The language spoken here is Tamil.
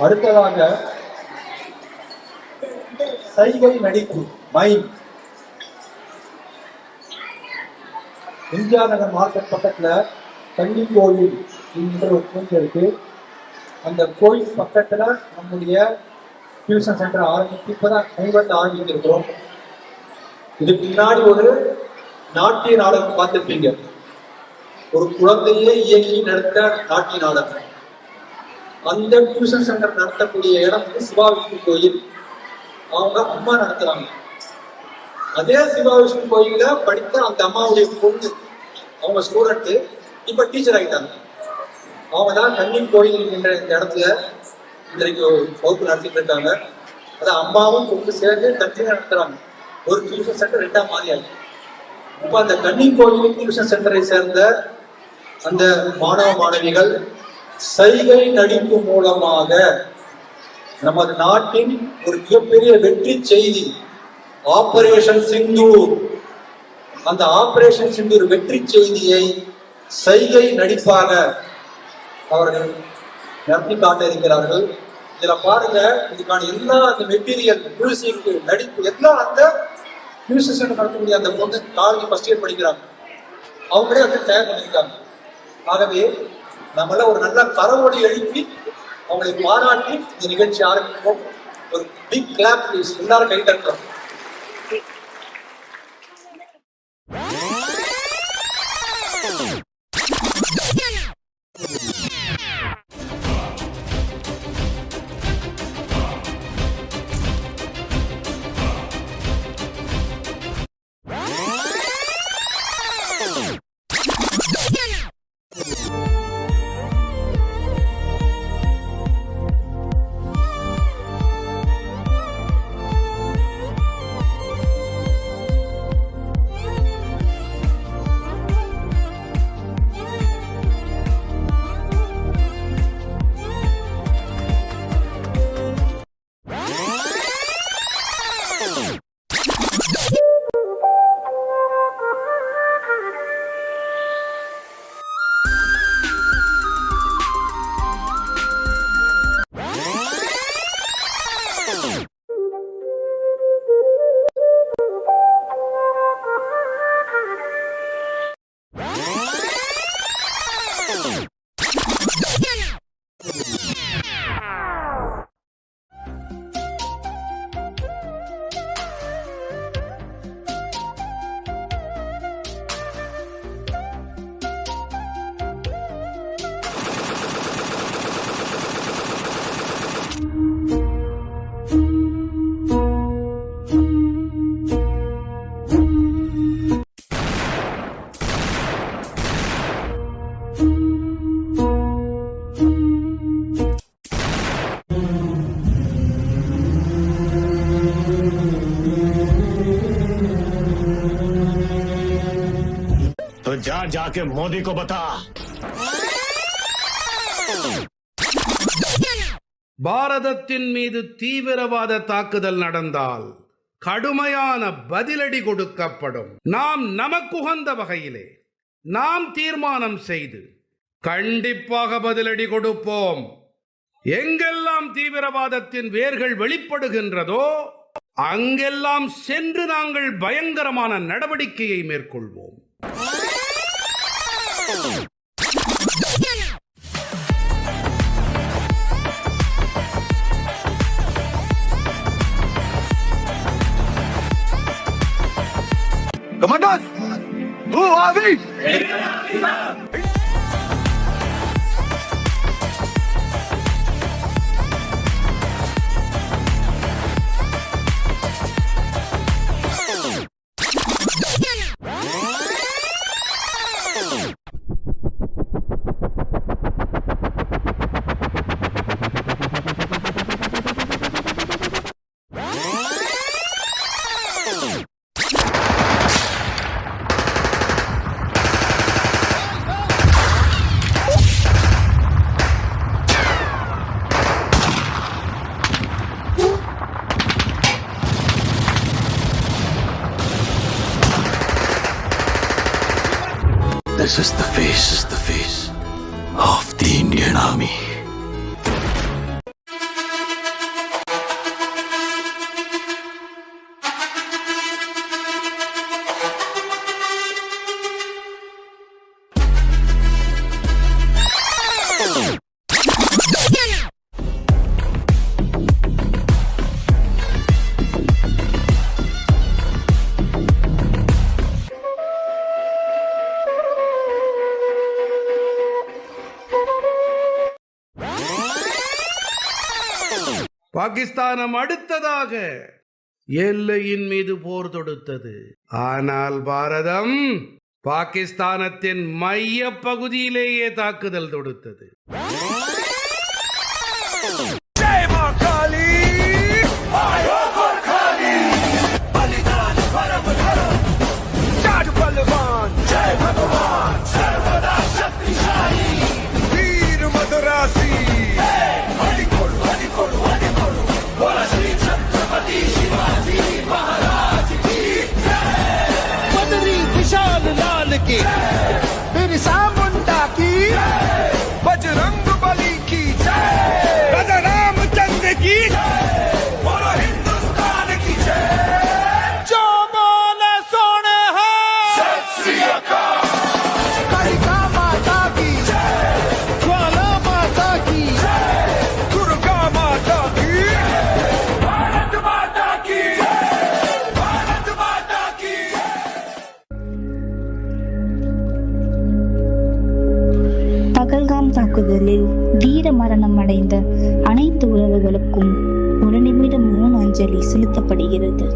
அடுத்ததாக சைகை நடிப்பு மைம். எம்ஜிஆர் நகர் மார்க்கெட் பக்கத்துல கன்னி கோயில் என்கிற ஒரு கோயில் இருக்கு. அந்த கோயில் பக்கத்துல நம்முடைய டியூஷன் சென்டர் ஆரம்பித்து இப்பதான் ஆரம்பிச்சிருக்கிறோம். இதுக்கு முன்னாடி ஒரு நாட்டிய நாடகம் பார்த்திருப்பீங்க. ஒரு குழந்தையே இயக்கி நடத்த நாட்டிய நாடகம். அந்த டியூஷன் சென்டர் நடத்தக்கூடிய இடம் சிவா விஷ்ணு கோயில். அவங்க அம்மா நடத்துறாங்க. அதே சிவா விஷ்ணு கோயில படித்த அந்த அம்மாவுடைய பொண்ணு, அவங்க ஸ்டூடெண்ட் இப்ப டீச்சர் ஆகிட்டாங்க. அவங்க தான் கன்னி கோயில் என்ற இந்த இடத்துல இன்றைக்கு வகுப்பு நடத்திட்டு இருக்காங்க. அதான் அம்மாவும் பொண்ணு சேர்ந்து தனியாக நடத்துறாங்க. ஒரு டியூஷன் சென்டர் 2ஆ மாறியாச்சு. இப்ப அந்த கன்னி கோயில் டியூஷன் சென்டரை சேர்ந்த அந்த மாணவ மாணவிகள் சைகை நடிப்பு மூலமாக நமது நாட்டின் ஒரு மிகப்பெரிய வெற்றி செய்தி ஆபரேஷன் சிந்தூர், அந்த ஆபரேஷன் சிந்தூர் வெற்றி செய்தியை சைகை நடிப்பாக அவர்கள் நடத்தி காட்ட இருக்கிறார்கள். இதுல பாருங்க, இதுக்கான எல்லா அந்த மெட்டீரியல், மியூசிக், நடிப்பு எல்லாம் அந்த மியூசிஷியன் நடத்தக்கூடிய அந்த பொண்ணு காலேஜ் ஃபர்ஸ்ட் இயர் படிக்கிறாங்க. அவங்களே வந்து தயார் பண்ணியிருக்காங்க. ஆகவே நம்மள ஒரு நல்ல கரவொலி எழுப்பி அவங்களை பாராட்டி இந்த நிகழ்ச்சி ஆரம்பிப்போம். ஒரு பிக் கிளாப் ப்ளீஸ். எல்லாரும் கை தட்டுறோம். जा जाके मोदी को बता। பாரதத்தின் மீது தீவிரவாத தாக்குதல் நடந்தால் கடுமையான பதிலடி கொடுக்கப்படும். நாம் நமக்குகந்த வகையிலே நாம் தீர்மானம் செய்து கண்டிப்பாக பதிலடி கொடுப்போம். எங்கெல்லாம் தீவிரவாதத்தின் வேர்கள் வெளிப்படுகின்றதோ அங்கெல்லாம் சென்று நாங்கள் பயங்கரமான நடவடிக்கையை மேற்கொள்வோம். Komandan! Abi! This is the face of the Indian Army. பாகிஸ்தானம் அடுத்ததாக எல்லையின் மீது போர் தொடுத்தது. ஆனால் பாரதம் பாகிஸ்தானத்தின் மைய பகுதியிலேயே தாக்குதல் தொடுத்தது. जय मां काली आयो गोरखाली बलिदान परम धर्म जाट बलवान जय भगवान सर्वदा शक्तिशाली वीर मदरासी हरि कोडु बोला श्री छत्रपति शिवाजी महाराज की जय बदरी विशाल लाल की बिरसा मुंडा की बजरंग बली की जय राजा रामचंद्र की बोलो हिंदुस्तान की जय जो बोले सोने सत श्री अकाल कालिका माता की जय ज्वाला माता की जय दुर्गा माता की भारत माता की भारत माता की பகல்காம் தாக்குதலில் வீர மரணம் அடைந்த அனைத்து உறவுகளுக்கும் 1 நிமிடம் மௌன அஞ்சலி செலுத்தப்படுகிறது.